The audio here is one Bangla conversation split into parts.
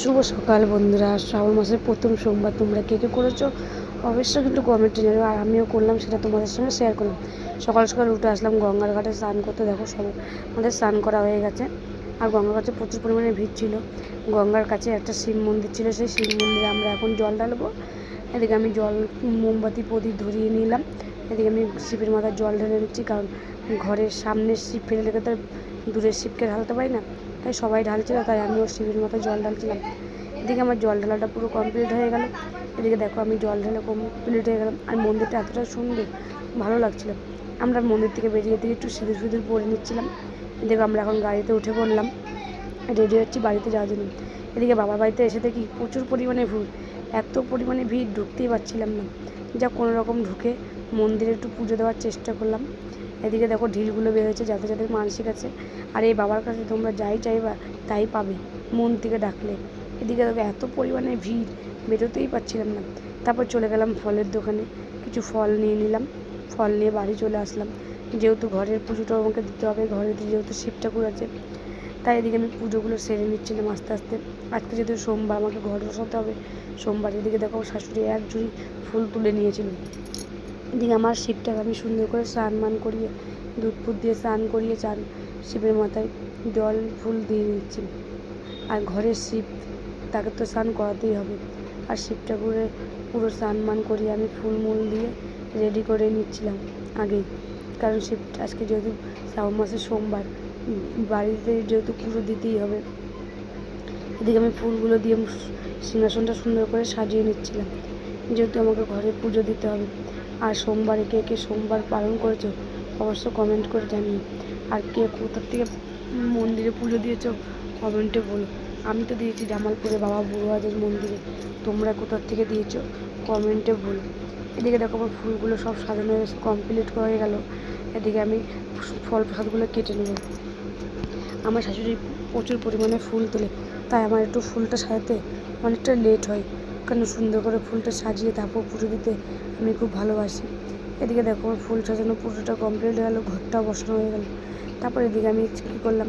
শুভ সকাল বন্ধুরা, শ্রাবণ মাসের প্রথম সোমবার তোমরা কে কে করেছো অবশ্যই কিন্তু কমেন্টে জানাবে। আর আমিও করলাম, সেটা তোমাদের সঙ্গে শেয়ার করলাম। সকাল সকাল উঠে আসলাম গঙ্গার ঘাটে স্নান করতে। দেখো সব আমাদের স্নান করা হয়ে গেছে। আর গঙ্গার কাছে প্রচুর পরিমাণে ভিড় ছিল। গঙ্গার কাছে একটা শিব মন্দির ছিল, সেই শিব মন্দিরে আমরা এখন জল ঢালবো। এদিকে আমি জল মোমবাতি প্রদীপ ধরিয়ে নিলাম। এদিকে আমি শিবের মাথায় জল ঢেলে নিচ্ছি, কারণ ঘরের সামনের শিব ফেলে রেখে তো দূরের শিবকে ঢালতে পারি না, তাই সবাই ঢালছিল, তাই আমিও শিবের মাথায় জল ঢালছিলাম। এদিকে আমার জল ঢালাটা পুরো কমপ্লিট হয়ে গেল। এদিকে দেখো আমি জল ঢালা কমপ্লিট হয়ে গেলাম। আর মন্দিরটা এতটা সুন্দর, ভালো লাগছিল। আমরা মন্দির থেকে বেরিয়ে থেকে একটু সিঁদুর ফিঁদুর পরে নিচ্ছিলাম। এদিকে আমরা এখন গাড়িতে উঠে পড়লাম, রেডি হচ্ছি বাড়িতে যাওয়ার জন্য। এদিকে বাবার বাড়িতে এসে দেখি প্রচুর পরিমাণে ভিড়, এত পরিমাণে ভিড় ঢুকতেই পারছিলাম না। যা কোনো রকম ঢুকে মন্দিরে একটু পুজো দেওয়ার চেষ্টা করলাম। এদিকে দেখো ঢিলগুলো বেরোচ্ছে, যাদের যাদের মানসিক আছে। আর এই বাবার কাছে তোমরা যাই চাইবা তাই পাবে, মন থেকে ডাকলে। এদিকে দেখো এত পরিমাণে ভিড়, বেরোতেই পারছিলাম না। তারপর চলে গেলাম ফলের দোকানে, কিছু ফল নিয়ে নিলাম। ফল নিয়ে বাড়ি চলে আসলাম, যেহেতু ঘরের পুজোটাও আমাকে দিতে হবে, ঘরে যেহেতু শিব ঠাকুর আছে। তাই এদিকে আমি পুজোগুলো সেরে নিচ্ছিলাম আস্তে আস্তে। আজকে যেহেতু সোমবার, আমাকে ঘর বসাতে হবে সোমবার। এদিকে দেখো শাশুড়ি এক ঝুড়ি ফুল তুলে নিয়েছিল। এদিকে আমার শিবটাকে আমি সুন্দর করে স্নান মান করিয়ে, দুধ ফুট দিয়ে স্নান করিয়ে শিবের মাথায় জল ফুল দিয়ে নিচ্ছি। আর ঘরের শিব, তাকে তো স্নান করাতেই হবে। আর শিব ঠাকুরের পুরো স্নান মান করিয়ে আমি ফুল মূল দিয়ে রেডি করে নিচ্ছিলাম আগেই, কারণ শিব আজকে যেহেতু শ্রাবণ মাসের সোমবার, বাড়িতে যেহেতু পুজো দিতেই হবে। এদিকে আমি ফুলগুলো দিয়ে সিংহাসনটা সুন্দর করে সাজিয়ে নিচ্ছিলাম, যেহেতু আমাকে ঘরে পুজো দিতে হবে। আর সোমবারে কে কে সোমবার পালন করেছো অবশ্য কমেন্ট করে জানিও। আর কে কোথার থেকে মন্দিরে পুজো দিয়েছো কমেন্টে বলো। আমি তো দিয়েছি জামালপুরে বাবা বুড়োয়াজের মন্দিরে, তোমরা কোথার থেকে দিয়েছো কমেন্টে বলো। এদিকে দেখো আমার ফুলগুলো সব সাজানো কমপ্লিট হয়ে গেল। এদিকে আমি ফল প্রসাদগুলো কেটে নেব। আমার শাশুড়ি প্রচুর পরিমাণে ফুল তোলে, তাই আমার একটু ফুলটা সাজাতে অনেকটা লেট হয়, কারণ সুন্দর করে ফুলটা সাজিয়ে তারপর পুজো দিতে আমি খুব ভালোবাসি। এদিকে দেখো আমার ফুল সাজানো পুজোটা কমপ্লিট হয়ে গেলো, ঘরটাও বসানো হয়ে গেল। তারপর এদিকে আমি কী করলাম,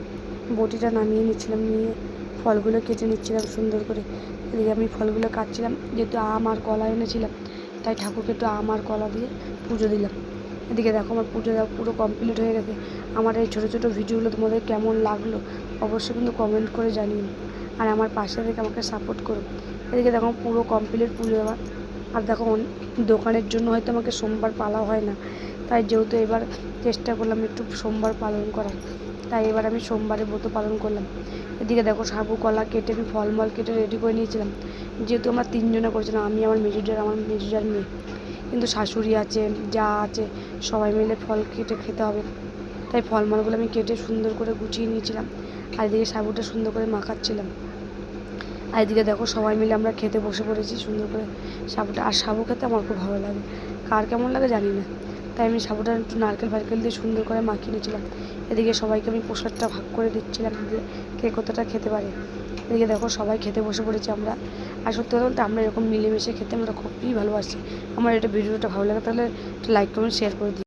বটিটা নামিয়ে নিচ্ছিলাম, নিয়ে ফলগুলো কেটে নিচ্ছিলাম সুন্দর করে। এদিকে আমি ফলগুলো কাটছিলাম, যেহেতু আম আর কলা এনেছিলাম, তাই ঠাকুরকে একটু আম আর কলা দিয়ে পুজো দিলাম। এদিকে দেখো আমার পুজো দেওয়া পুরো কমপ্লিট হয়ে গেছে। আমার এই ছোটো ছোটো ভিডিওগুলো তোমাদের কেমন লাগলো অবশ্যই কিন্তু কমেন্ট করে জানিও। আর আমার পাশে থেকে আমাকে সাপোর্ট করো। এদিকে দেখো পুরো কমপ্লিট পুজো দেওয়া। আর দেখো দোকানের জন্য হয়তো আমাকে সোমবার পালা হয় না, তাই যেহেতু এবার চেষ্টা করলাম একটু সোমবার পালন করার, তাই এবার আমি সোমবারে ব্রত পালন করলাম। এদিকে দেখো সাবু কলা কেটে আমি ফলমল কেটে রেডি করে নিয়েছিলাম। যেহেতু আমরা তিনজনে করেছিলাম, আমি, আমার মেজুজার মেয়ে, কিন্তু শাশুড়ি আছে, যা আছে, সবাই মিলে ফল কেটে খেতে হবে, তাই ফলমলগুলো আমি কেটে সুন্দর করে গুছিয়ে নিয়েছিলাম। আর এদিকে সাবুটা সুন্দর করে মাখাচ্ছিলাম। আর এদিকে দেখো সবাই মিলে আমরা খেতে বসে পড়েছি সুন্দর করে সাবুটা। আর সাবু খেতে আমার খুব ভালো লাগে, কার কেমন লাগে জানি না, তাই আমি সাবুটা একটু নারকেল ফারকেল দিয়ে সুন্দর করে মাখিয়ে নিয়েছিলাম। এদিকে সবাইকে আমি প্রসাদটা ভাগ করে দিচ্ছিলাম যে কে কতটা খেতে পারে। এদিকে দেখো সবাই খেতে বসে পড়েছি আমরা। আর সত্যি কথা বলতে আমরা এরকম মিলেমিশে খেতে আমরা খুবই ভালোবাসি। আমার এটা ভিডিওটা ভালো লাগে তাহলে লাইক কমেন্ট শেয়ার করে দিই।